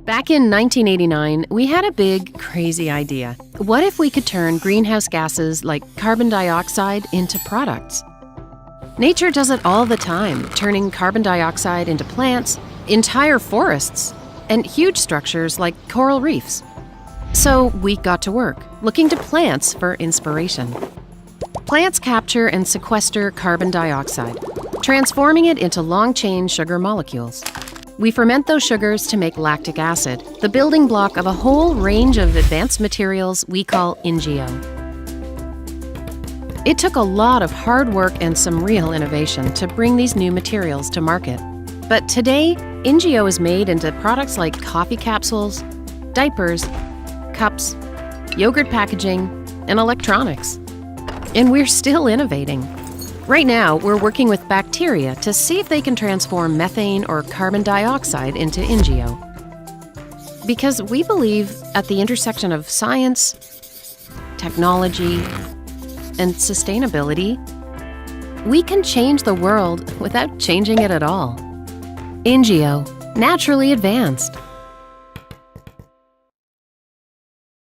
Back in 1989, we had a big, crazy idea. What if we could turn greenhouse gases like carbon dioxide into products? Nature does it all the time, turning carbon dioxide into plants, entire forests, and huge structures like coral reefs. So we got to work, looking to plants for inspiration. Plants capture and sequester carbon dioxide, transforming it into long-chain sugar molecules. We ferment those sugars to make lactic acid, the building block of a whole range of advanced materials we call Ingeo. It took a lot of hard work and some real innovation to bring these new materials to market. But today, Ingeo is made into products like coffee capsules, diapers, cups, yogurt packaging, and electronics. And we're still innovating. Right now, we're working with bacteria to see if they can transform methane or carbon dioxide into Ingeo. Because we believe at the intersection of science, technology, and sustainability, we can change the world without changing it at all. Ingeo, naturally advanced.